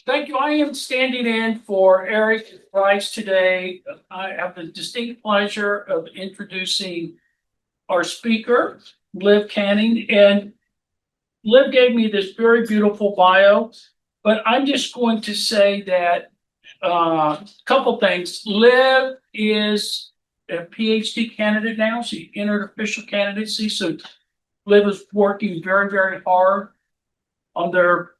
Thank you. I am standing in for Eric Rice today. I have the distinct pleasure of introducing our speaker, Liv Canning. And Liv gave me this very beautiful bio, but I'm just going to say that a couple things. Liv is a PhD candidate now. She entered official candidacy. So Liv is working very, very hard on their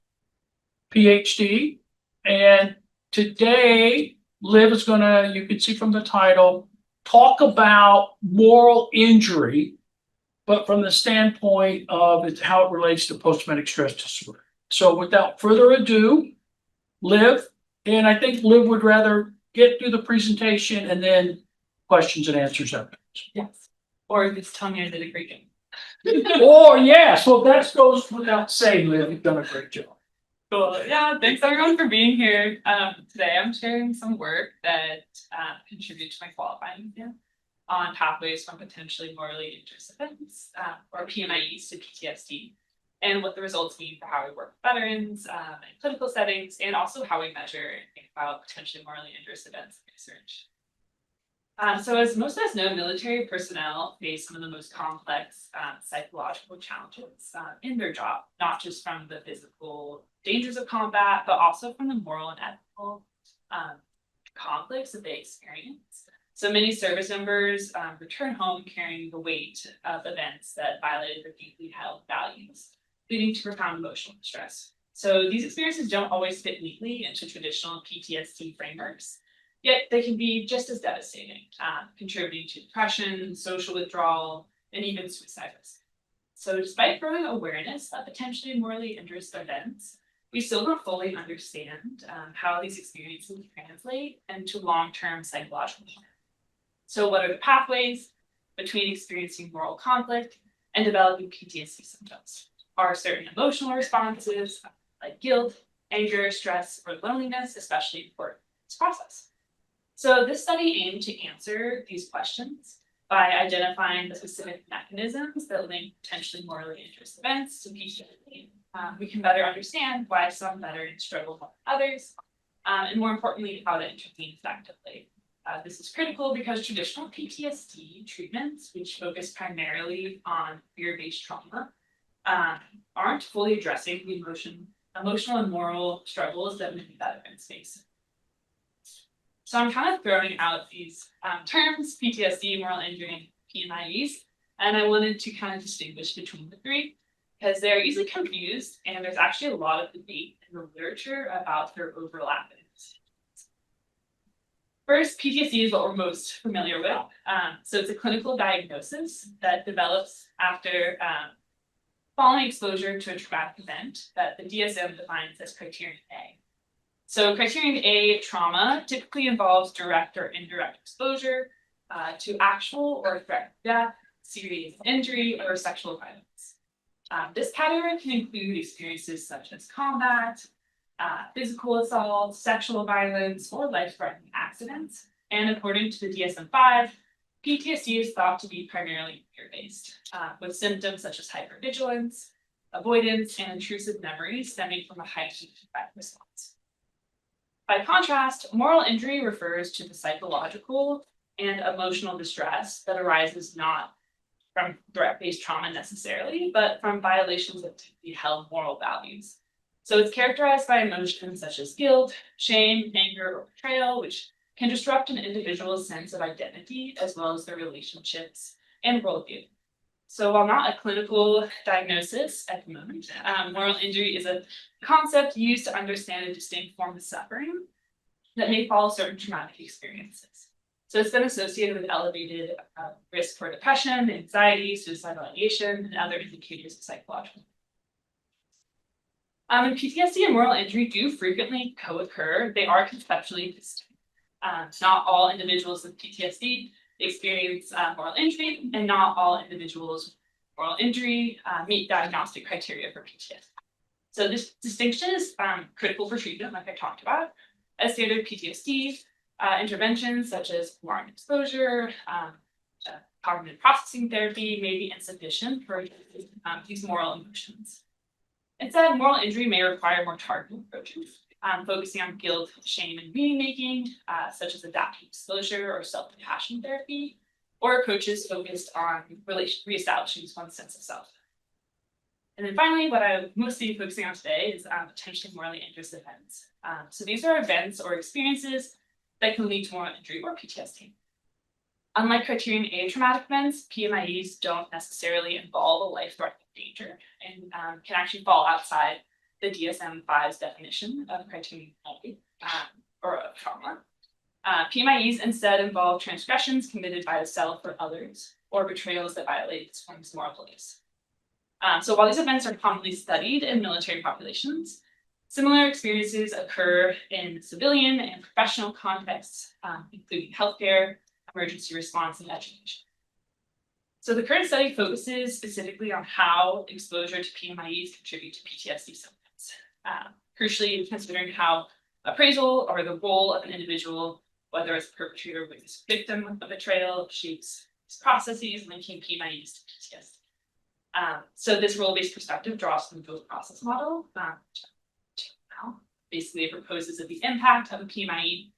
PhD. And today, Liv is going to, you can see from the title, talk about moral injury, but from the standpoint of it's how it relates to post-traumatic stress disorder. So without further ado, Liv, and I think Liv would rather get through the presentation and then questions and answers afterwards. Yes. Or just tell me I did a great job. Oh, yes. Well, that goes without saying, Liv. You've done a great job. Cool. Yeah, thanks everyone for being here. Today I'm sharing some work that contributed to my qualifying exam on pathways from potentially morally injurious events, or PMIEs to PTSD, and what the results mean for how we work with veterans in clinical settings, and also how we measure and think about potentially morally injurious events in research. So as most of us know, military personnel face some of the most complex psychological challenges in their job, not just from the physical dangers of combat, but also from the moral and ethical conflicts that they experience. So many service members return home carrying the weight of events that violated their deeply held values, leading to profound emotional distress. So these experiences don't always fit neatly into traditional PTSD frameworks. Yet they can be just as devastating, contributing to depression, social withdrawal, and even suicide risk. So despite growing awareness of potentially morally injurious events, we still don't fully understand how these experiences translate into long-term psychological harm. So what are the pathways between experiencing moral conflict and developing PTSD symptoms? Are certain emotional responses like guilt, anger, stress, or loneliness especially important in this process? So this study aimed to answer these questions by identifying the specific mechanisms that link potentially morally injurious events to PTSD. We can better understand why some veterans struggle more than others, and more importantly, how to intervene effectively. This is critical because traditional PTSD treatments, which focus primarily on fear-based trauma, aren't fully addressing the emotional and moral struggles that many veterans face. So I'm kind of throwing out these terms, PTSD, moral injury, and PMIEs, and I wanted to kind of distinguish between the three because they're easily confused, and there's actually a lot of debate in the literature about their overlapping. First, PTSD is what we're most familiar with. So it's a clinical diagnosis that develops after following exposure to a traumatic event that the DSM defines as criterion A. So criterion A trauma typically involves direct or indirect exposure to actual or threatened death, serious injury, or sexual violence. This category can include experiences such as combat, physical assault, sexual violence, or life-threatening accidents. And according to the DSM-5, PTSD is thought to be primarily fear-based, with symptoms such as hypervigilance, avoidance, and intrusive memories stemming from a heightened threat response. By contrast, moral injury refers to the psychological and emotional distress that arises not from threat-based trauma necessarily, but from violations of deeply held moral values. So it's characterized by emotions such as guilt, shame, anger, or betrayal, which can disrupt an individual's sense of identity as well as their relationships and worldview. So while not a clinical diagnosis at the moment, moral injury is a concept used to understand a distinct form of suffering that may follow certain traumatic experiences. So it's been associated with elevated risk for depression, anxiety, suicidal ideation, and other indicators of psychological. And PTSD and moral injury do frequently co-occur. They are conceptually distinct. Not all individuals with PTSD experience moral injury, and not all individuals with moral injury meet diagnostic criteria for PTSD. So this distinction is critical for treatment, like I talked about. As standard PTSD interventions such as warrant exposure, cognitive processing therapy may be insufficient for these moral emotions. Instead, moral injury may require more targeted approaches, focusing on guilt, shame, and meaning making, such as adaptive disclosure or self-compassion therapy, or approaches focused on reestablishing one's sense of self. And then finally, what I'm mostly focusing on today is potentially morally injurious events. So these are events or experiences that can lead to moral injury or PTSD. Unlike criterion A traumatic events, PMIEs don't necessarily involve a life-threatening danger and can actually fall outside the DSM-5's definition of criterion A or of trauma. PMIEs instead involve transgressions committed by the self or others, or betrayals that violate one's moral beliefs. So while these events are commonly studied in military populations, similar experiences occur in civilian and professional contexts, including healthcare, emergency response, and education. So the current study focuses specifically on how exposure to PMIEs contribute to PTSD symptoms, crucially considering how appraisal or the role of an individual, whether as a perpetrator or witness victim of betrayal, shapes processes linking PMIEs to PTSD. So this role-based perspective draws from the dual process model. Basically, it proposes that the impact of a PMIE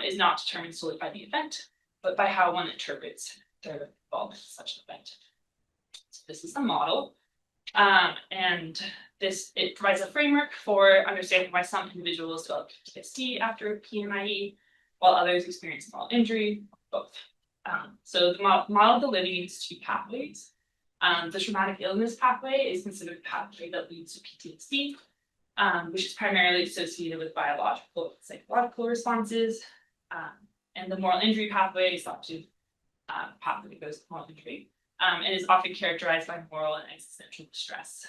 is not determined solely by the event, but by how one interprets their involvement in such an event. So this is the model, and it provides a framework for understanding why some individuals develop PTSD after a PMIE, while others experience moral injury, both. So the model delineates two pathways. The traumatic illness pathway is considered a pathway that leads to PTSD, which is primarily associated with biological and psychological responses. And the moral injury pathway is thought to pathway that goes to moral injury, and is often characterized by moral and existential distress,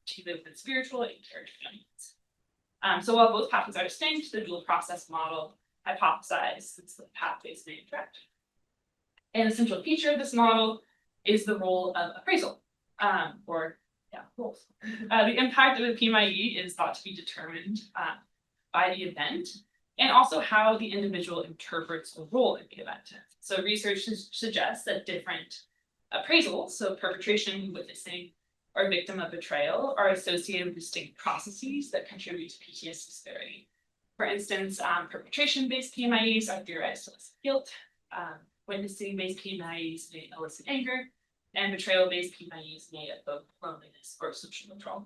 particularly within spiritual and character needs. So while both pathways are distinct, the dual process model hypothesizes that the pathways may interact. And the central feature of this model is the role of appraisal, roles. The impact of a PMIE is thought to be determined by the event, and also how the individual interprets a role in the event. So research suggests that different appraisals, so perpetration, witnessing, or victim of betrayal, are associated with distinct processes that contribute to PTSD severity. For instance, perpetration-based PMIEs are theorized to elicit guilt, witnessing-based PMIEs may elicit anger, and betrayal-based PMIEs may evoke loneliness or social withdrawal.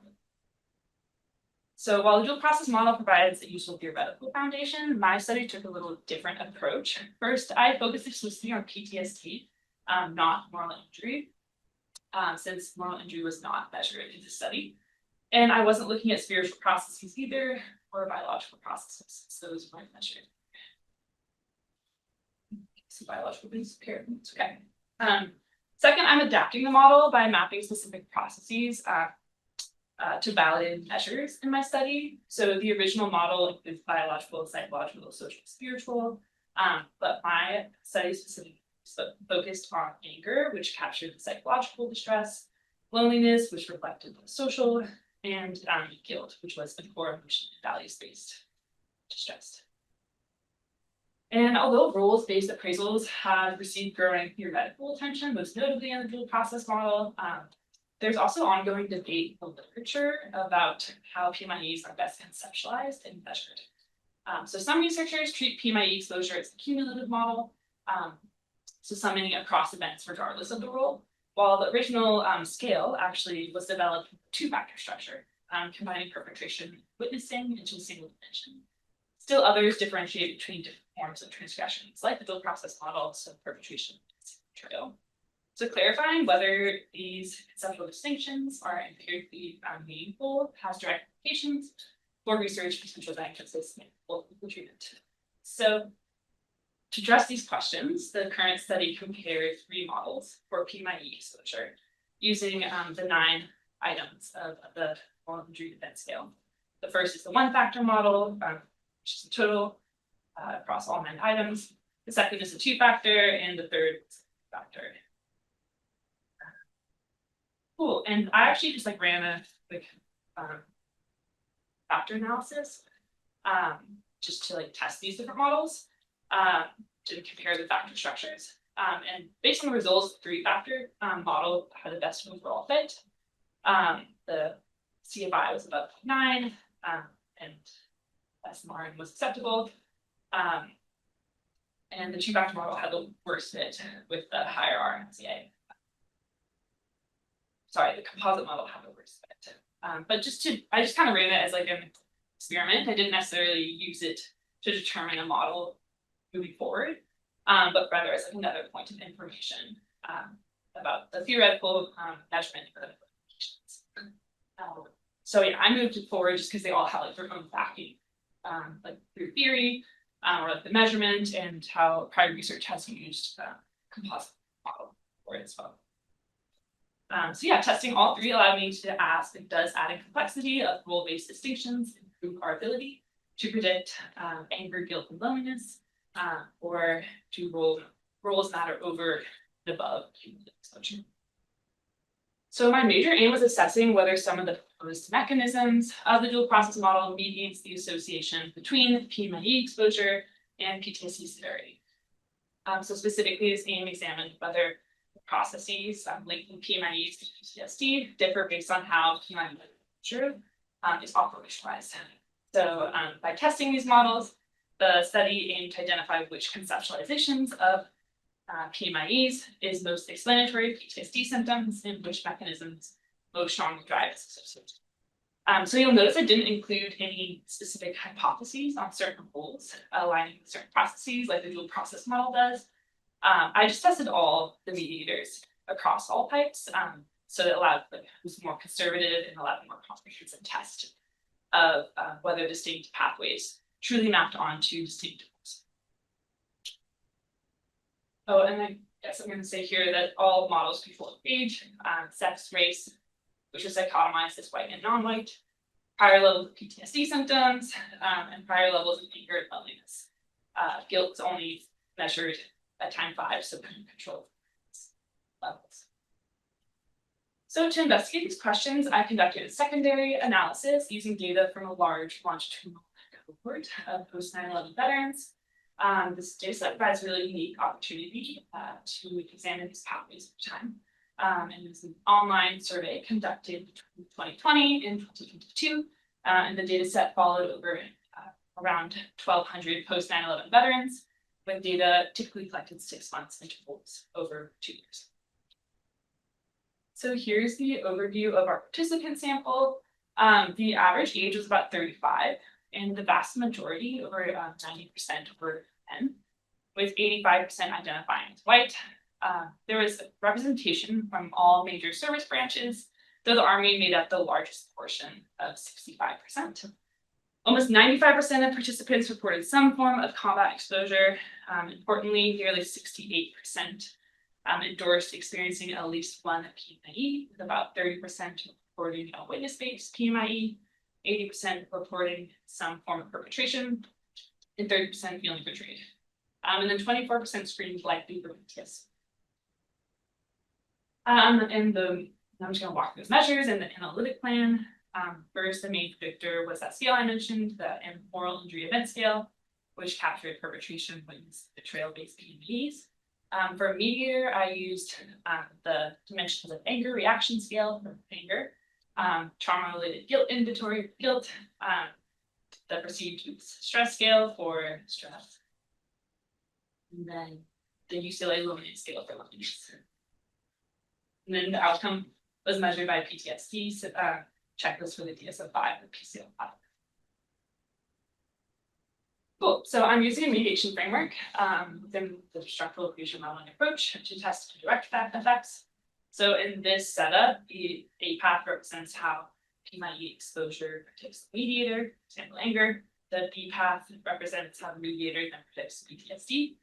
So while the dual process model provides a useful theoretical foundation, my study took a little different approach. First, I focused exclusively on PTSD, not moral injury, since moral injury was not measured in the study. And I wasn't looking at spiritual processes either, or biological processes, so those weren't measured. So biological pyramids, okay. Second, I'm adapting the model by mapping specific processes to validated measures in my study. So the original model includes biological, psychological, social, spiritual, but my study specifically focused on anger, which captured the psychological distress, loneliness, which reflected the social, and guilt, which was the core emotional and values-based distress. And although rules-based appraisals have received growing theoretical attention, most notably in the dual process model, there's also ongoing debate in the literature about how PMIEs are best conceptualized and measured. So some researchers treat PMIE exposure as a cumulative model, so summing across events regardless of the role, while the original scale actually was developed with a two-factor structure, combining perpetration and witnessing into a single dimension. Still others differentiate between different forms of transgressions, like the dual process model, so perpetration and betrayal. So clarifying whether these conceptual distinctions are empirically meaningful has direct implications for research, potential diagnosis, and clinical treatment. So to address these questions, the current study compared 3 models for PMIE exposure using the 9 items of the moral injury event scale. The first is the 1-factor model, which is the total across all 9 items. The second is the 2-factor, and the third is the 3-factor. Cool, and I actually just ran a quick factor analysis just to test these different models to compare the factor structures. And based on the results, the 3-factor model had the best overall fit. The CFI was about 9, and SMR and was acceptable. And the two-factor model had the worst fit with the higher RMSEA. Sorry, the composite model had the worst fit. But I just kind of ran it as like an experiment. I didn't necessarily use it to determine a model moving forward, but rather as like another point of information about the theoretical measurement of implications. So yeah, I moved it forward just because they all had like their own backing, like through theory, or like the measurement and how prior research has used composite model for it as well. So yeah, testing all three allowed me to ask if does adding complexity of role-based distinctions improve our ability to predict anger, guilt, and loneliness, or do roles matter over and above cumulative exposure? So my major aim was assessing whether some of the proposed mechanisms of the dual process model mediates the association between PMIE exposure and PTSD severity. So specifically, this aim examined whether the processes linking PMIEs to PTSD differ based on how PMIE exposure is operationalized. So by testing these models, the study aimed to identify which conceptualizations of PMIEs is most explanatory of PTSD symptoms and which mechanisms most strongly drive this association. So you'll notice I didn't include any specific hypotheses on certain roles aligning with certain processes like the dual process model does. I just tested all the mediators across all types, so it allowed it was more conservative and allowed a more comprehensive test of whether distinct pathways truly mapped onto distinct roles. Oh, and I guess I'm going to say here that all models control age, sex, race, which is dichotomized as white and non-white, higher levels of PTSD symptoms, and higher levels of anger and loneliness. Guilt is only measured at time 5, so control levels. So to investigate these questions, I conducted a secondary analysis using data from a large longitudinal cohort of post-9/11 veterans. This data set provides a really unique opportunity to examine these pathways over time. And it was an online survey conducted between 2020 and 2022. And the data set followed over around 1,200 post-9/11 veterans, with data typically collected 6 months intervals over 2 years. So here's the overview of our participant sample. The average age was about 35, and the vast majority, over 90%, were men, with 85% identifying as white. There was representation from all major service branches, though the Army made up the largest portion of 65%. Almost 95% of participants reported some form of combat exposure. Importantly, nearly 68% endorsed experiencing at least one PMIE, with about 30% reporting a witness-based PMIE, 80% reporting some form of perpetration, and 30% feeling betrayed. And then 24% screened likely for PTSD. I'm just going to walk through those measures and the analytic plan. First, the main predictor was that scale I mentioned, the informal injury event scale, which captured perpetration, witness, betrayal-based PMIEs. For a mediator, I used the dimensions of anger reaction scale for anger, trauma-related guilt inventory for guilt, the perceived stress scale for stress, and then the UCLA loneliness scale for loneliness. And then the outcome was measured by PTSD checklist for the DSM-5 and PCL-5. Cool. So I'm using a mediation framework within the structural fusion modeling approach to test indirect effects. So in this setup, the A path represents how PMIE exposure predicts the mediator, for example, anger. The B path represents how the mediator then predicts PTSD.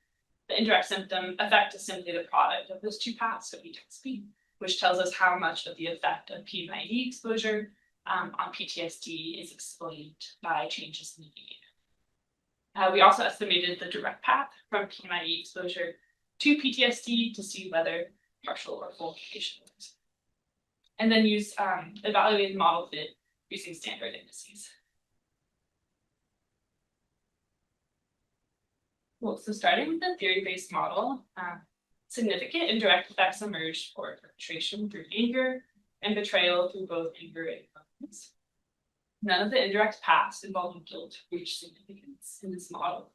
The indirect symptom effect is simply the product of those two paths, so B times B, which tells us how much of the effect of PMIE exposure on PTSD is explained by changes in the mediator. We also estimated the direct path from PMIE exposure to PTSD to see whether partial or full mitigation works. And then evaluate model fit using standard indices. Cool. So starting with the theory-based model, significant indirect effects emerged for perpetration through anger and betrayal through both anger and violence. none of the indirect paths involving guilt reach significance in this model.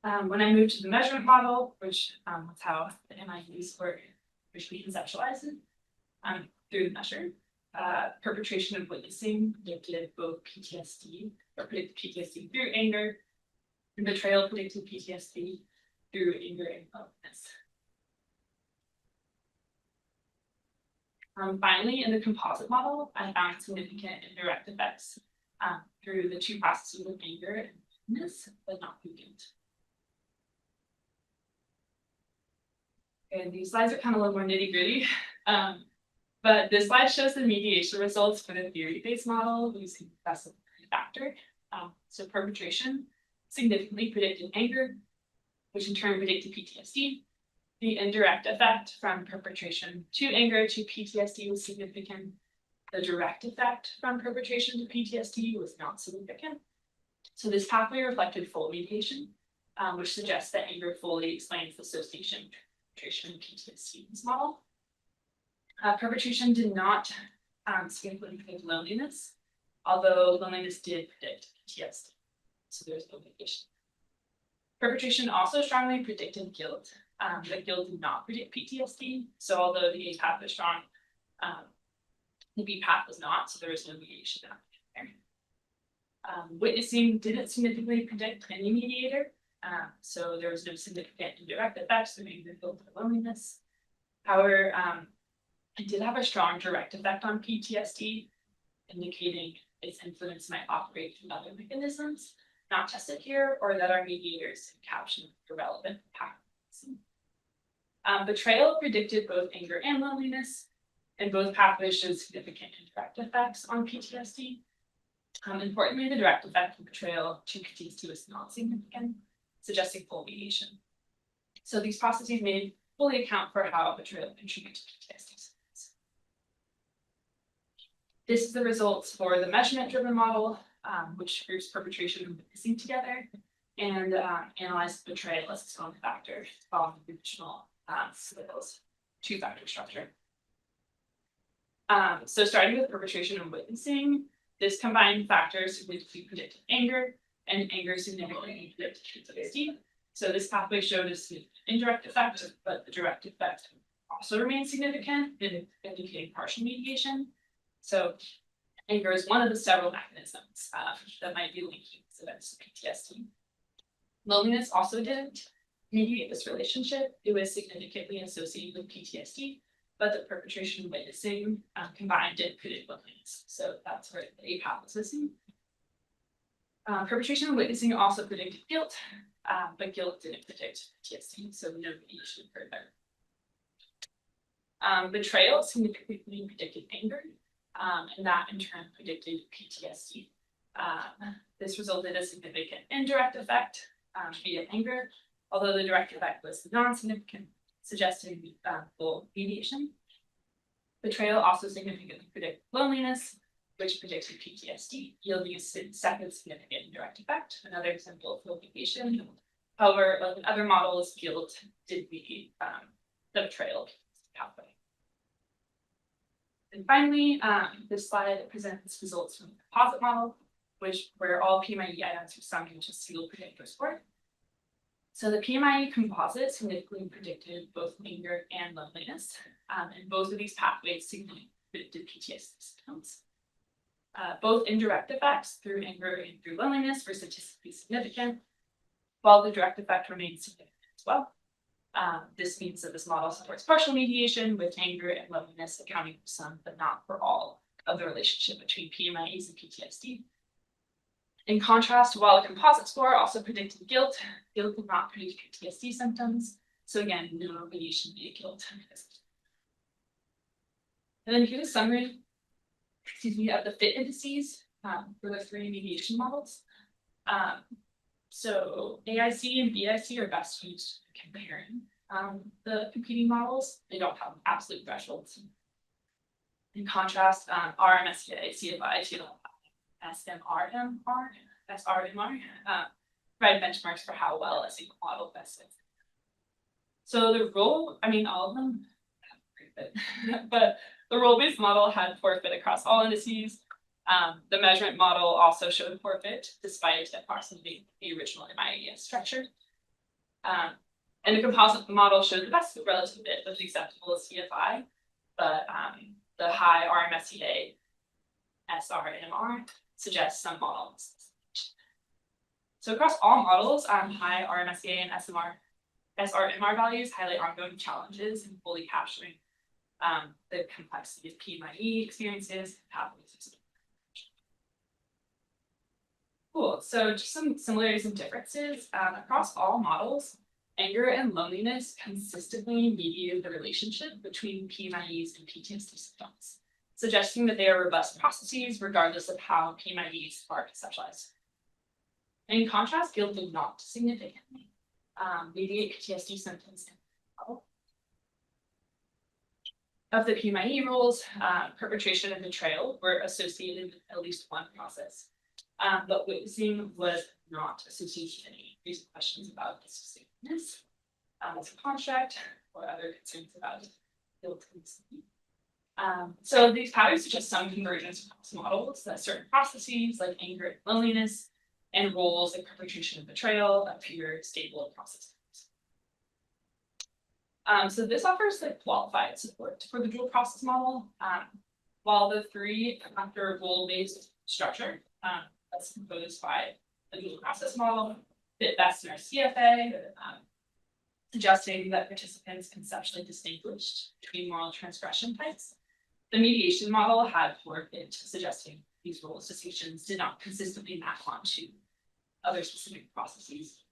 When I moved to the measurement model, which was how the MIUs were originally conceptualized, through the measure, perpetration of witnessing predicted both PTSD, or predicted PTSD through anger, and betrayal predicted PTSD through anger and helplessness. Finally, in the composite model, I found significant indirect effects through the two processes of anger and helplessness, but not through guilt. And these slides are kind of a little more nitty-gritty. But this slide shows the mediation results for the theory-based model using the best factor. So perpetration significantly predicted anger, which in turn predicted PTSD. The indirect effect from perpetration to anger to PTSD was significant. The direct effect from perpetration to PTSD was not significant. So this pathway reflected full mediation, which suggests that anger fully explains the association between perpetration and PTSD in this model. Perpetration did not significantly predict loneliness, although loneliness did predict PTSD. So there's no mediation. Perpetration also strongly predicted guilt, but guilt did not predict PTSD. So although the A path was strong, the B path was not, so there was no mediation there. Witnessing didn't significantly predict any mediator, so there was no significant indirect effects that made guilt or loneliness. However, it did have a strong direct effect on PTSD, indicating its influence might operate through other mechanisms not tested here, or that our mediators caption the relevant pathways. Betrayal predicted both anger and loneliness, and both pathways showed significant indirect effects on PTSD. Importantly, the direct effect of betrayal to PTSD was not significant, suggesting full mediation. So these processes may fully account for how betrayal contributes to PTSD. This is the results for the measurement-driven model, which groups perpetration and witnessing together, and analyzes betrayal as its own factor, following the original Slittle's two-factor structure. So starting with perpetration and witnessing, this combined factor significantly predicted anger, and anger significantly predicted PTSD. So this pathway showed a significant indirect effect, but the direct effect also remained significant, indicating partial mediation. So anger is one of the several mechanisms that might be linking these events to PTSD. Loneliness also didn't mediate this relationship. It was significantly associated with PTSD, but the perpetration and witnessing combined did predict loneliness. So that's where the A path was missing. Perpetration and witnessing also predicted guilt, but guilt didn't predict PTSD, so no mediation occurred there. Betrayal significantly predicted anger, and that in turn predicted PTSD. This resulted in a significant indirect effect via anger, although the direct effect was non-significant, suggesting full mediation. Betrayal also significantly predicted loneliness, which predicted PTSD, yielding a second significant indirect effect. Another example of full mediation. However, like in other models, guilt did mediate the betrayal pathway. And finally, this slide presents results from the composite model, where all PMIE items are summed into a single predictor score. So the PMIE composite significantly predicted both anger and loneliness, and both of these pathways significantly predicted PTSD symptoms. Both indirect effects through anger and through loneliness were statistically significant, while the direct effect remained significant as well. This means that this model supports partial mediation, with anger and loneliness accounting for some, but not for all, of the relationship between PMIEs and PTSD. In contrast, while the composite score also predicted guilt, guilt did not predict PTSD symptoms. So again, no mediation via guilt. And then here's a summary, of the fit indices for the three mediation models. So AIC and BIC are best used for comparing the competing models. They don't have absolute thresholds. In contrast, RMSCA, CFI, SMRMR, provide benchmarks for how well a single model best fits. So the role, all of them have great fit, but the role-based model had poor fit across all indices. The measurement model also showed a poor fit, despite approximating the original MIES structure. And the composite model showed the best relative fit of the acceptable CFI, but the high RMSEA SRMR suggests some models. So across all models, high RMSEA and SRMR values highlight ongoing challenges in fully capturing the complexity of PMIE experiences, pathways. Cool. So just some similarities and differences across all models. Anger and loneliness consistently mediate the relationship between PMIEs and PTSD symptoms, suggesting that they are robust processes regardless of how PMIEs are conceptualized. In contrast, guilt did not significantly mediate PTSD symptoms. Of the PMIE rules, perpetration and betrayal were associated with at least one process, but witnessing was not associated with any recent questions about distinctness as a construct or other concerns about guilt and sympathy. So these patterns suggest some convergence across models that certain processes like anger and loneliness and roles like perpetration and betrayal appear stable across systems. So this offers the qualified support for the dual process model. While the three-factor role-based structure that's composed by the dual process model fit best in our CFA, suggesting that participants conceptually distinguished between moral transgression types. The mediation model had poor fit, suggesting these roles distinctions did not consistently map onto other specific processes.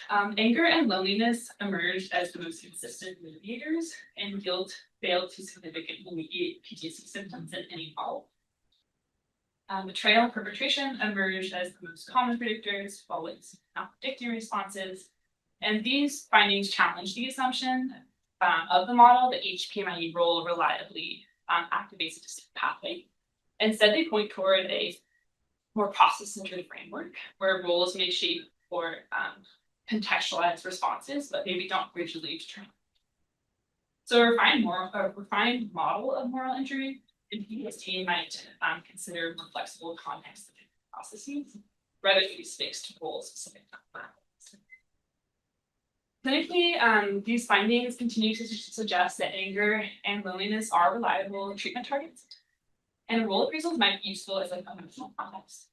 Anger and loneliness emerged as the most consistent mediators, and guilt failed to significantly mediate PTSD symptoms in any model. Betrayal and perpetration emerged as the most common predictors, while with not predicting responses. And these findings challenge the assumption of the model that each PMIE role reliably activates a distinct pathway. Instead, they point toward a more process-centered framework where roles may shape or contextualize responses, but maybe don't rigidly determine. So a refined model of moral injury in PTSD might consider more flexible context processes rather than these fixed role-specific pathways. Clinically, these findings continue to suggest that anger and loneliness are reliable treatment targets, and role appraisals might be useful as an emotional context.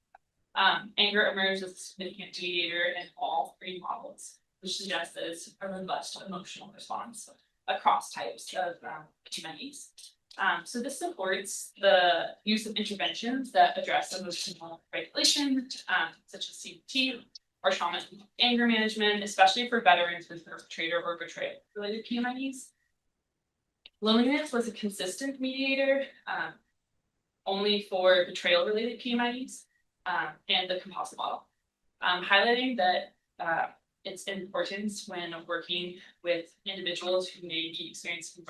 Anger emerged as a significant mediator in all three models, which suggests that it's a robust emotional response across types of PMIEs. So this supports the use of interventions that address emotional regulation, such as CBT, or trauma and anger management, especially for veterans with perpetrator or betrayal-related PMIEs. Loneliness was a consistent mediator only for betrayal-related PMIEs and the composite model, highlighting that its importance when working with individuals who may be experiencing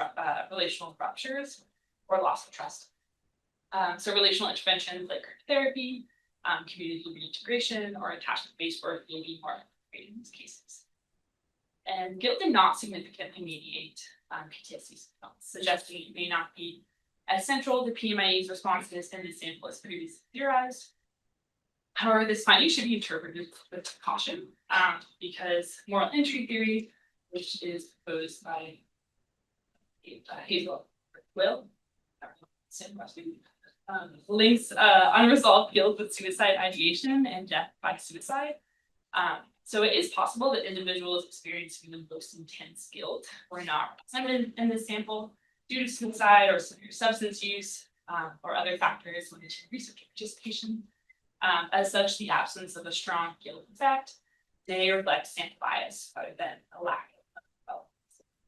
relational ruptures or loss of trust. So relational interventions like therapy, community reintegration, or attachment-based work may be more appropriate in these cases. And guilt did not significantly mediate PTSD symptoms, suggesting it may not be as central to PMIE's responses in the sample as previously theorized. However, this finding should be interpreted with caution because moral injury theory, which is proposed by Hazel Will, links unresolved guilt with suicide ideation and death by suicide. So it is possible that individuals experiencing the most intense guilt were not represented in this sample due to suicide or severe substance use or other factors limited to research participation. As such, the absence of a strong guilt effect may reflect sample bias rather than a lack of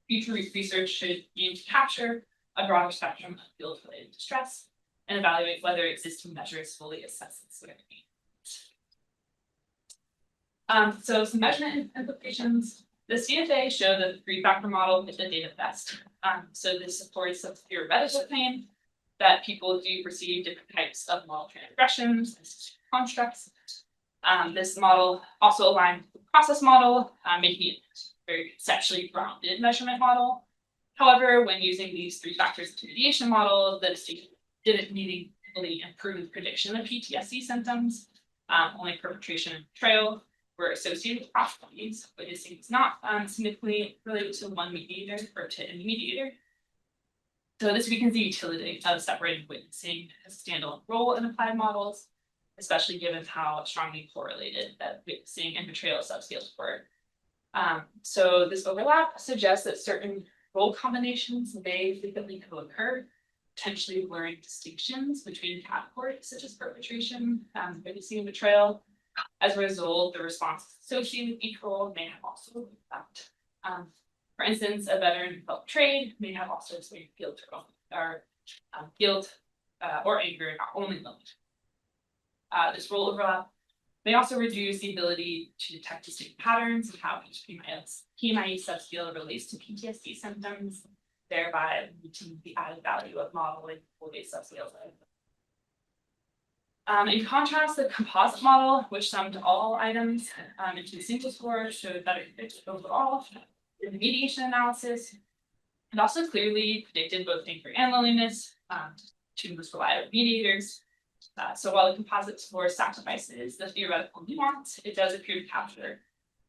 future research should aim to capture a broader spectrum of guilt-related distress and evaluate whether existing measures fully assess its severity. So some measurement implications. The CFA showed that the three-factor model fit the data best. So this supports a theoretical claim that people do perceive different types of moral transgressions as constructs. This model also aligned with the process model, making it a very conceptually grounded measurement model. However, when using these three factors into mediation model, the distinction didn't significantly improved prediction of PTSD symptoms. Only perpetration and betrayal were associated with possibilities. Witnessing is not significantly related to one mediator or to any mediator. So this weakens the utility of separating witnessing as a standalone role in applied models, especially given how strongly correlated that witnessing and betrayal subscales were. So this overlap suggests that certain role combinations may frequently co-occur, potentially blurring distinctions between categories such as perpetration, witnessing, and betrayal. As a result, the responses associated with each role may have also effect. For instance, a veteran who felt betrayed may have also experienced guilt or anger, not only limited. This role overlap may also reduce the ability to detect distinct patterns in how each PMIE subscale relates to PTSD symptoms, thereby limiting the added value of modeling role-based subscales. In contrast, the composite model, which summed all items into a single score, showed better fit overall. In the mediation analysis, it also clearly predicted both anger and loneliness to most reliable mediators. So while the composite score sacrifices the theoretical nuance, it does appear to capture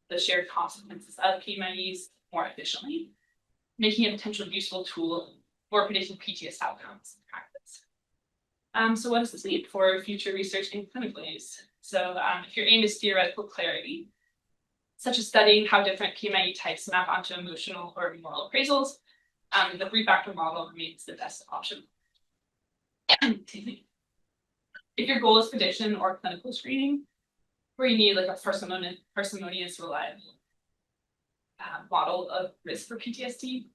the shared consequences of PMIEs more efficiently, making it a potential useful tool for predicting PTSD outcomes in practice. So what does this mean for future research in clinical use? So if your aim is theoretical clarity, such as studying how different PMIE types map onto emotional or moral appraisals, the three-factor model remains the best option. If your goal is prediction or clinical screening, where you need like a parsimonious, reliable model of risk for PTSD,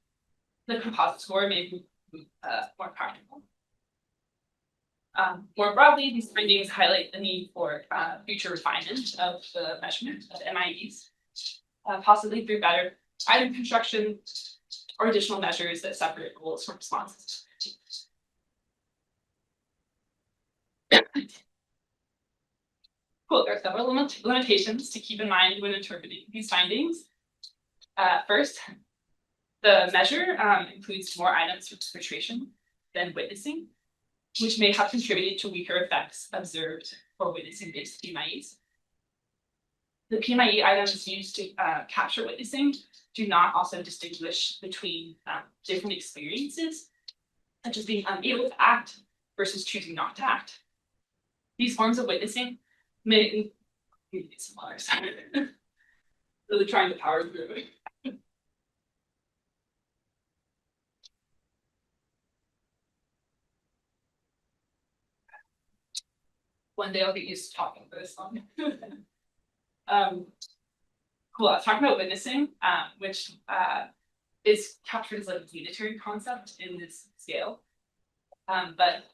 the composite score may be more practical. More broadly, these findings highlight the need for future refinement of the measurement of MIEs, possibly through better item construction or additional measures that separate goals from responses. Cool, there are several limitations to keep in mind when interpreting these findings. First, the measure includes more items for perpetration than witnessing, which may have contributed to weaker effects observed for witnessing-based PMIEs. The PMIE items used to capture witnessing do not also distinguish between different experiences, such as being unable to act versus choosing not to act. These forms of witnessing may be similar. Really trying to power through. One day I'll get used to talking for this long. Cool. I was talking about witnessing, which is captured as like a unitary concept in this scale. But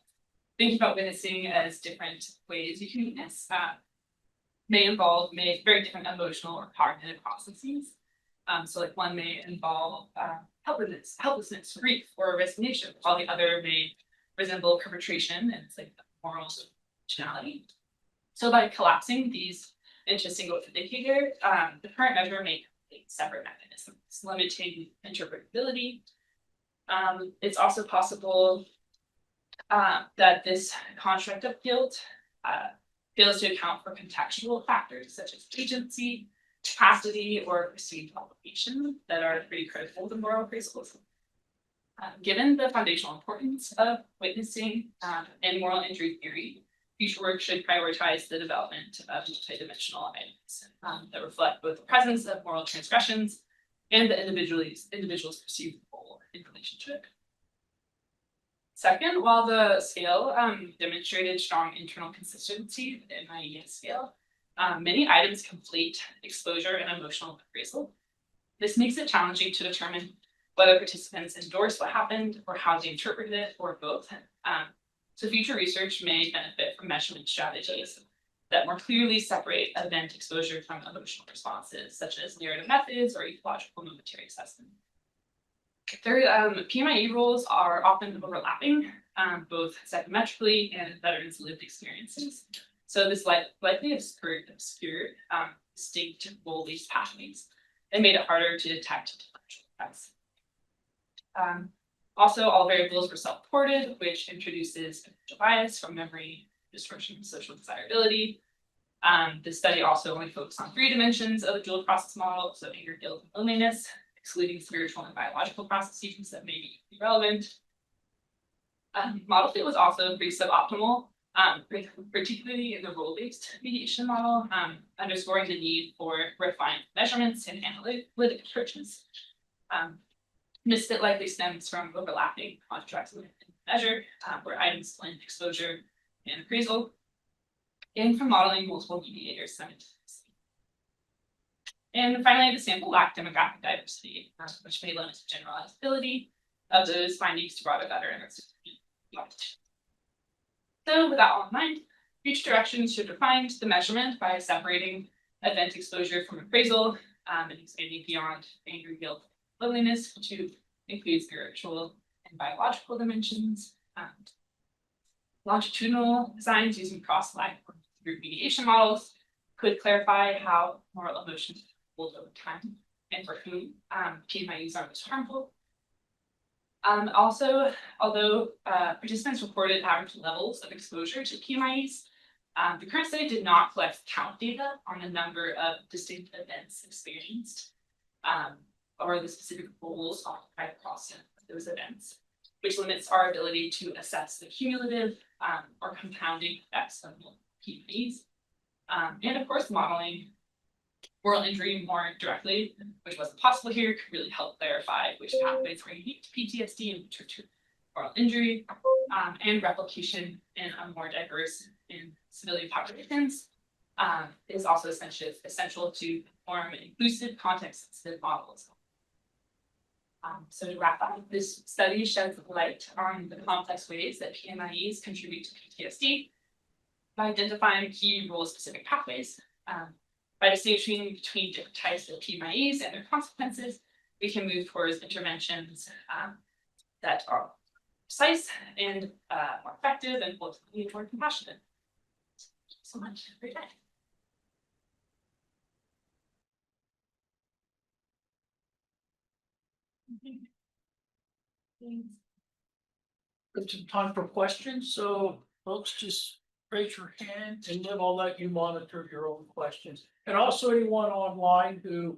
thinking about witnessing as different ways you can witness may involve very different emotional or cognitive processes. So like one may involve helplessness, grief, or resignation, while the other may resemble perpetration and it's like moral functionality. So by collapsing these into a single indicator, the current measure may complete separate mechanisms, limiting interpretability. It's also possible that this construct of guilt fails to account for contextual factors such as agency, capacity, or perceived obligation that are pretty critical to moral appraisals. Given the foundational importance of witnessing and moral injury theory, future work should prioritize the development of multidimensional items that reflect both the presence of moral transgressions and the individual's perceived role in relationship. Second, while the scale demonstrated strong internal consistency with the MIES scale, many items complete exposure and emotional appraisal. This makes it challenging to determine whether participants endorse what happened or how they interpreted it, or both. So future research may benefit from measurement strategies that more clearly separate event exposure from emotional responses, such as narrative methods or ecological momentary assessment. Third, PMIE roles are often overlapping, both psychometrically and veterans' lived experiences. So this likely obscured distinct role-based pathways and made it harder to detect differential effects. Also, all variables were self-reported, which introduces potential bias from memory, distortion, and social desirability. The study also only focused on 3 dimensions of the dual process model, so anger, guilt, and loneliness, excluding spiritual and biological processes that may be irrelevant. Model fit was also pretty suboptimal, particularly in the role-based mediation model, underscoring the need for refined measurements and analytic approaches. Misfit likely stems from overlapping contracts with measure, where items blend exposure and appraisal, and from modeling multiple mediators simultaneously. And finally, the sample lacked demographic diversity, which may limit the generalizability of those findings to broader veterans. So with that all in mind, future directions should refine the measurement by separating event exposure from appraisal, and expanding beyond anger, guilt, loneliness to include spiritual and biological dimensions. Longitudinal designs using cross-line group mediation models could clarify how moral emotions hold over time and for whom PMIs are most harmful. Also, although participants reported average levels of exposure to PMIs, the current study did not collect count data on the number of distinct events experienced, or the specific roles occupied across those events, which limits our ability to assess the cumulative or compounding effects of PMIs. And of course, modeling moral injury more directly, which wasn't possible here, could really help clarify which pathways are unique to PTSD and which are to moral injury, and replication in a more diverse in civilian populations is also essential to form inclusive, context-sensitive models. So to wrap up, this study sheds light on the complex ways that PMIs contribute to PTSD by identifying key role-specific pathways. By distinguishing between different types of PMIs and their consequences, we can move towards interventions that are precise and more effective and ultimately more compassionate. Thank you so much. Have a great day. Got some time for questions, so folks just raise your hand and then I'll let you monitor your own questions. And also anyone online who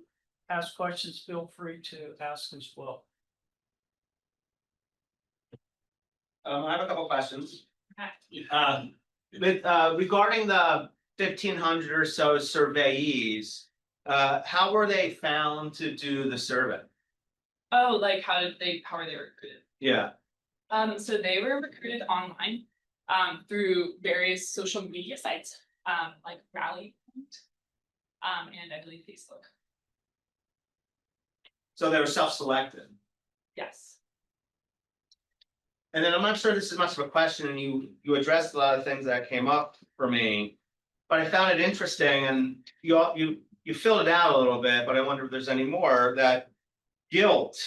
has questions, feel free to ask as well. I have a couple questions. Okay. Regarding the 1,500 or so surveyees, how were they found to do the survey? Oh, like how are they recruited? Yeah. So they were recruited online through various social media sites, like Rally, and I believe Facebook. So they were self-selected. Yes. And then I'm not sure this is much of a question, and you addressed a lot of things that came up for me, but I found it interesting, and you filled it out a little bit, but I wonder if there's any more. That guilt,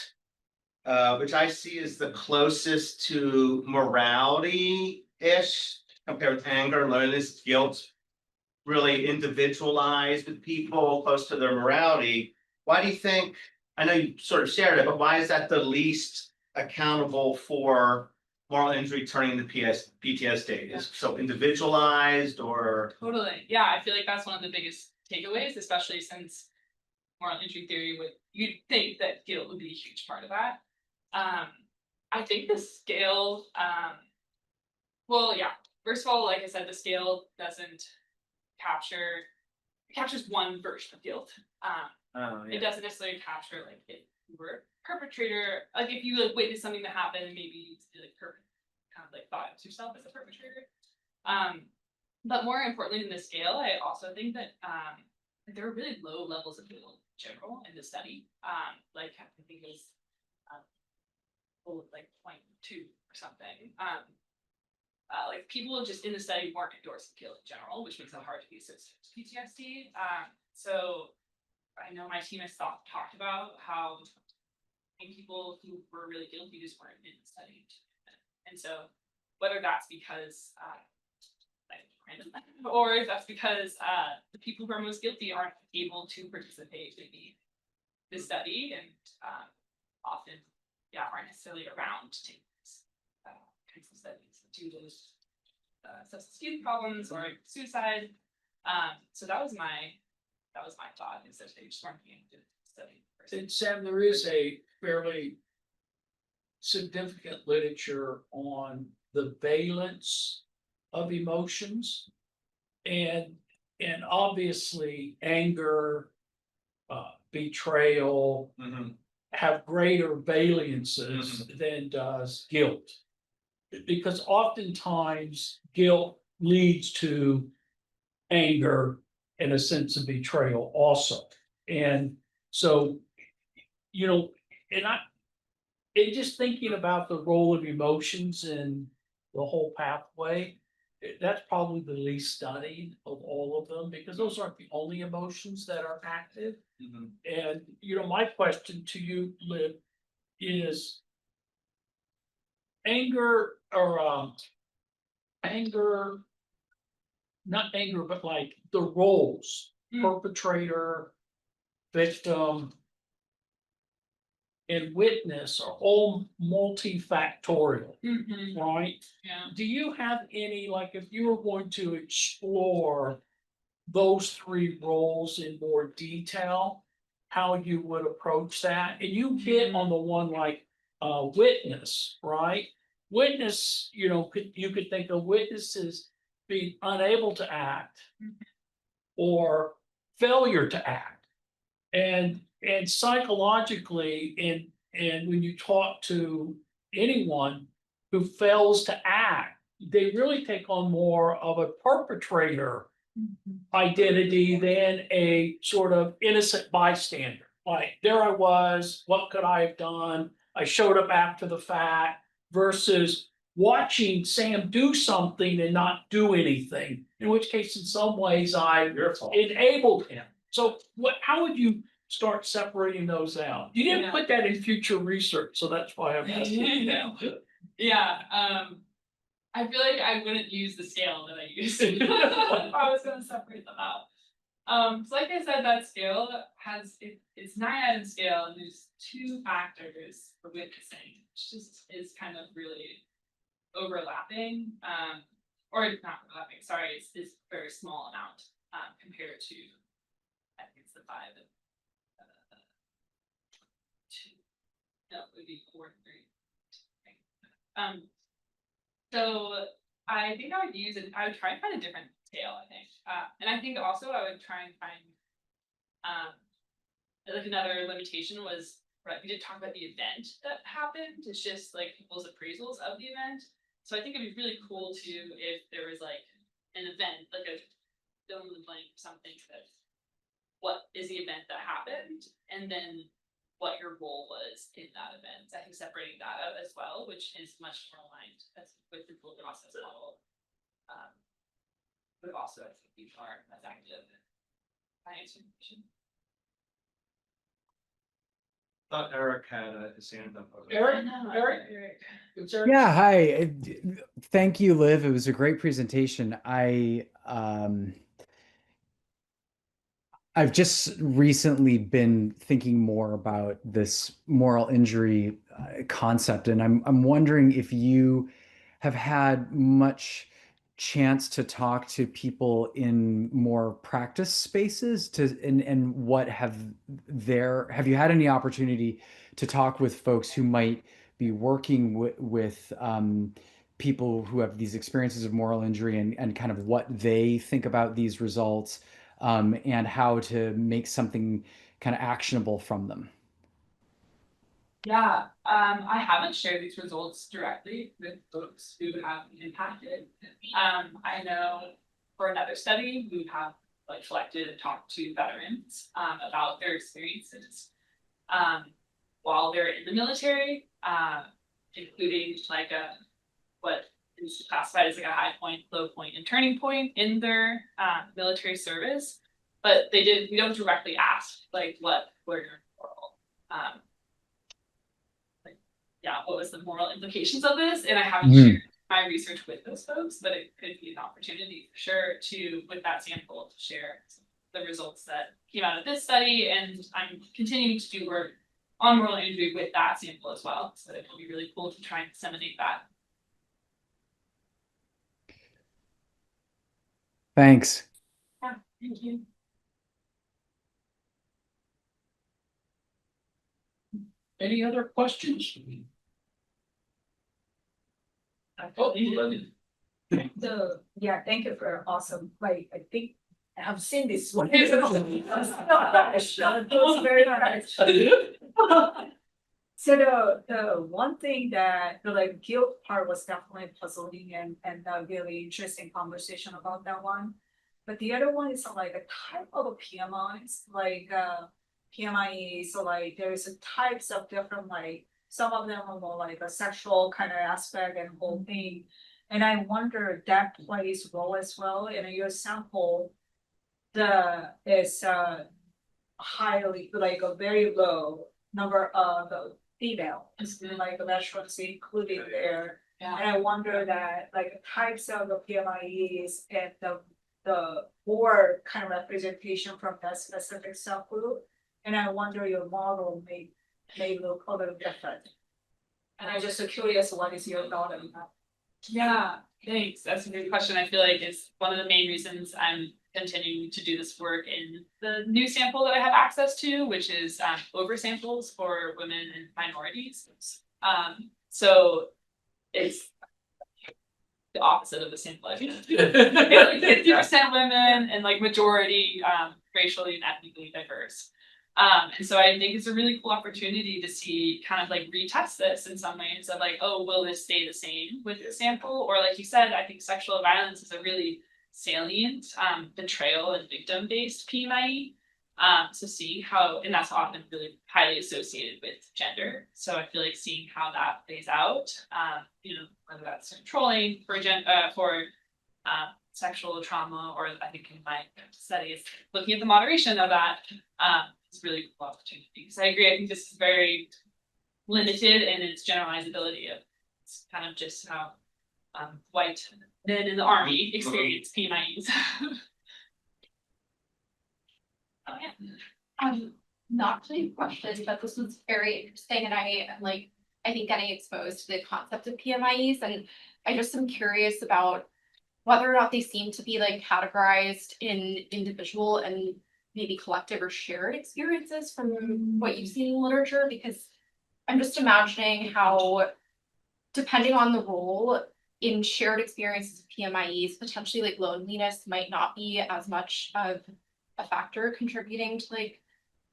which I see as the closest to morality-ish compared with anger, loneliness, guilt, really individualized with people close to their morality. Why do you think, I know you sort of shared it, but why is that the least accountable for moral injury turning into PTSD? Is so individualized or? Totally. Yeah, I feel like that's one of the biggest takeaways, especially since moral injury theory you'd think that guilt would be a huge part of that. I think the scale, well, yeah, first of all, like I said, the scale captures one version of guilt. It doesn't necessarily capture like if you were a perpetrator, like if you like witnessed something that happened, maybe you like kind of like thought of yourself as a perpetrator. But more importantly in the scale, I also think that there are really low levels of guilt in general in the study. Like I think it was like 0.2 or something. Like people just in the study weren't endorsing guilt in general, which makes it hard to be associated with PTSD. So I know my team has talked about how people who were really guilty just weren't in the study. And so whether that's because or if that's because the people who are most guilty aren't able to participate in the study, and often aren't necessarily around to take these kinds of studies due to substance use problems or suicide. So that was my thought, is that they just weren't being able to study. And Sam, there is a fairly significant literature on the valence of emotions. And obviously anger, betrayal have greater valences than does guilt. Because oftentimes guilt leads to anger and a sense of betrayal also. And so, and just thinking about the role of emotions in the whole pathway, that's probably the least studied of all of them, because those aren't the only emotions that are active. And, my question to you, Liv, is anger or anger, not anger, but like the roles, perpetrator, victim, and witness are all multifactorial, right? Yeah. Do you have any, like, if you were going to explore those three roles in more detail, how you would approach that? And you hit on the one like witness, right? Witness, you could think of witnesses being unable to act or failure to act. And psychologically, and when you talk to anyone who fails to act, they really take on more of a perpetrator identity than a sort of innocent bystander. Like, there I was, what could I have done? I showed up after the fact, versus watching Sam do something and not do anything, in which case, in some ways, I enabled him. So how would you start separating those out? You didn't put that in future research, so that's why I'm asking you now. Yeah, I feel like I wouldn't use the scale that I used if I was going to separate them out. So like I said, that scale it's 9-item scale, and there's 2 factors for witnessing, which just is kind of really overlapping, or not overlapping. Sorry, it's a very small amount compared to, I think it's the 5 and 2. No, it would be 4 and 3. So I think I would try and find a different scale, I think. And I think also I would try and find, like, another limitation was, right, we did talk about the event that happened. It's just like people's appraisals of the event. So I think it'd be really cool too if there was like an event, like a fill in the blank, something that, what is the event that happened, and then what your role was in that event. I think separating that out as well, which is much more aligned with the rule process model. But also, I think these are as active science information. Thought Eric had his hand up. Eric, It's Eric. Yeah, hi. Thank you, Liv. It was a great presentation. I've just recently been thinking more about this moral injury concept, and I'm wondering if you have had much chance to talk to people in more practice spaces and what have you had any opportunity to talk with folks who might be working with people who have these experiences of moral injury and kind of what they think about these results, and how to make something kind of actionable from them? Yeah, I haven't shared these results directly with folks who have been impacted. I know for another study, we have like collected and talked to veterans about their experiences while they're in the military, including like what is classified as like a high point, low point, and turning point in their military service. But we don't directly ask like what were your moral what was the moral implications of this? And I haven't shared my research with those folks, but it could be an opportunity for sure with that sample, to share the results that came out of this study. And I'm continuing to do work on moral injury with that sample as well. So it would be really cool to try and disseminate that. Thanks. Yeah, thank you. Any other questions? Oh, So, yeah, thank you for awesome, like, I think I've seen this one. It's It was very nice. So the one thing that the like guilt part was definitely puzzling and a really interesting conversation about that one. But the other one is like a type of PMIs, like PMIE, so like there's types of different like some of them are more like a sexual kind of aspect and whole thing. And I wonder if that plays role as well. And in your sample, the is highly like a very low number of female, like veterans included there. Yeah. And I wonder that like types of the PMIEs and the more kind of representation from that specific subgroup. And I wonder your model may look a little different. And I'm just so curious, what is your thought on that? Yeah, thanks. That's a great question. I feel like it's one of the main reasons I'm continuing to do this work in the new sample that I have access to, which is oversamples for women and minorities. So it's the opposite of the sample. I feel like 50% women and like majority racially and ethnically diverse. And so I think it's a really cool opportunity to see kind of like retest this in some ways of like, oh, will this stay the same with the sample? Or like you said, I think sexual violence is a really salient betrayal and victim based PMIE. So seeing how, and that's often really highly associated with gender. So I feel like seeing how that plays out, whether that's controlling for sexual trauma, or I think in my studies, looking at the moderation of that, it's really cool opportunity. Because I agree, I think this is very limited in its generalizability of it's kind of just how white men in the army experience PMIs. Oh, yeah. Not really a question, but this was very interesting, and I am like, I think getting exposed to the concept of PMIs, and I just am curious about whether or not they seem to be like categorized in individual and maybe collective or shared experiences from what you've seen in literature, because I'm just imagining how, depending on the role in shared experiences of PMIEs, potentially like loneliness might not be as much of a factor contributing to like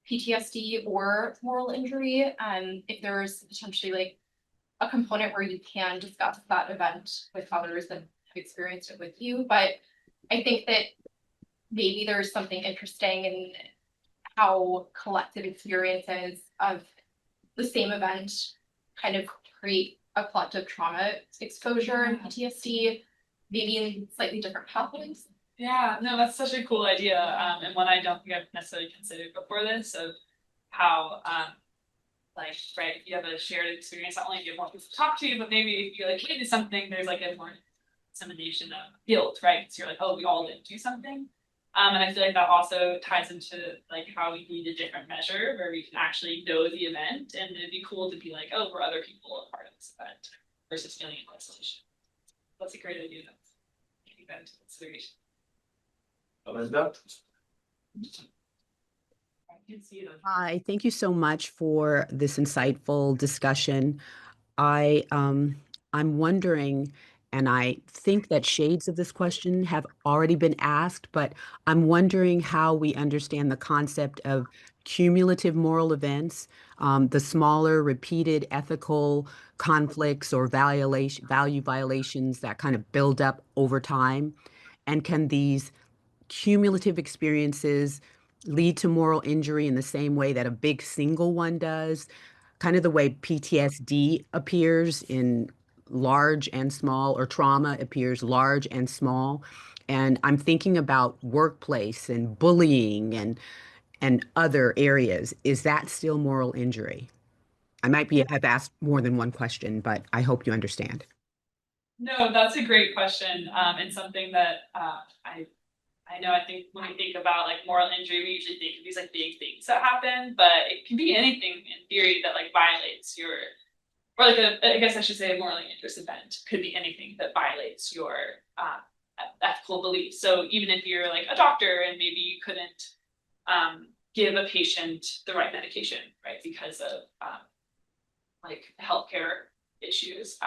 PTSD or moral injury. If there's potentially like a component where you can discuss that event with others that have experienced it with you. But I think that maybe there's something interesting in how collective experiences of the same event kind of create a collective trauma exposure and PTSD, maybe in slightly different pathways. Yeah, no, that's such a cool idea, and one I don't think I've necessarily considered before this, of how, like, right, you have a shared experience, not only do you have more people to talk to, but maybe if you like witness something, there's like a more dissemination of guilt, right? So you're like, oh, we all didn't do something. And I feel like that also ties into like how we need a different measure where we can actually know the event, and it'd be cool to be like, oh, were other people a part of this event versus feeling in isolation. That's a great idea. Taking that into consideration. Elizabeth? Hi, thank you so much for this insightful discussion. I'm wondering, and I think that shades of this question have already been asked, but I'm wondering how we understand the concept of cumulative moral events, the smaller repeated ethical conflicts or value violations that kind of build up over time. And can these cumulative experiences lead to moral injury in the same way that a big single one does, kind of the way PTSD appears in large and small, or trauma appears large and small. And I'm thinking about workplace and bullying and other areas. Is that still moral injury? I might have asked more than one question, but I hope you understand. No, that's a great question, and something that I I know, I think when we think about like moral injury, we usually think of these like big things that happen, but it can be anything in theory that like violates your, or like I guess I should say a morally injurious event could be anything that violates your ethical beliefs. So even if you're like a doctor and maybe you couldn't give a patient the right medication, right, because of like healthcare issues.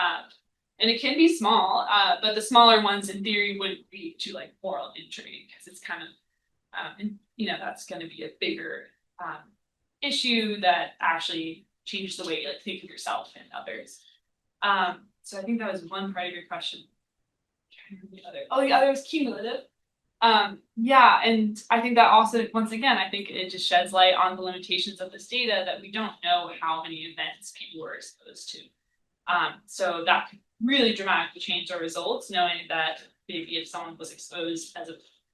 And it can be small, but the smaller ones in theory wouldn't lead to like moral injury because it's kind of, and you know, that's going to be a bigger issue that actually changes the way you like think of yourself and others. So I think that was one part of your question. The other was cumulative. Yeah, and I think that also, once again, I think it just sheds light on the limitations of this data that we don't know how many events people were exposed to. So that could really dramatically change our results, knowing that maybe if someone was exposed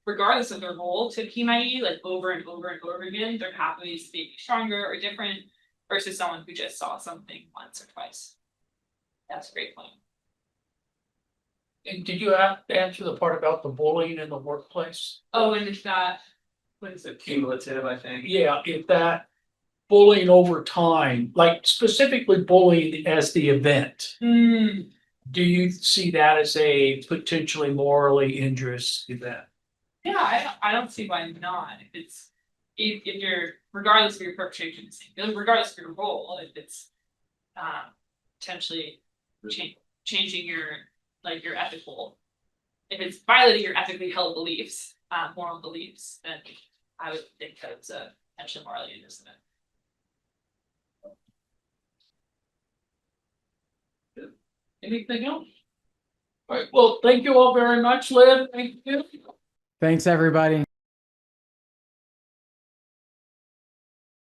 regardless of their role to PMIE, like over and over and over again, their pathways may be stronger or different versus someone who just saw something once or twice. That's a great point. And did you have to answer the part about the bullying in the workplace? Oh, and if that, what is it? Cumulative, I think. Yeah, if that bullying over time, like specifically bullying as the event, do you see that as a potentially morally injurious event? Yeah, I don't see why not. If you're, regardless of your perpetration, regardless of your role, if it's potentially changing your your ethical, if it's violating your ethically held beliefs, moral beliefs, then I would think that it's a potentially morally injurious event. Anything else? All right, well, thank you all very much, Liv. Thank you. Thanks, everybody.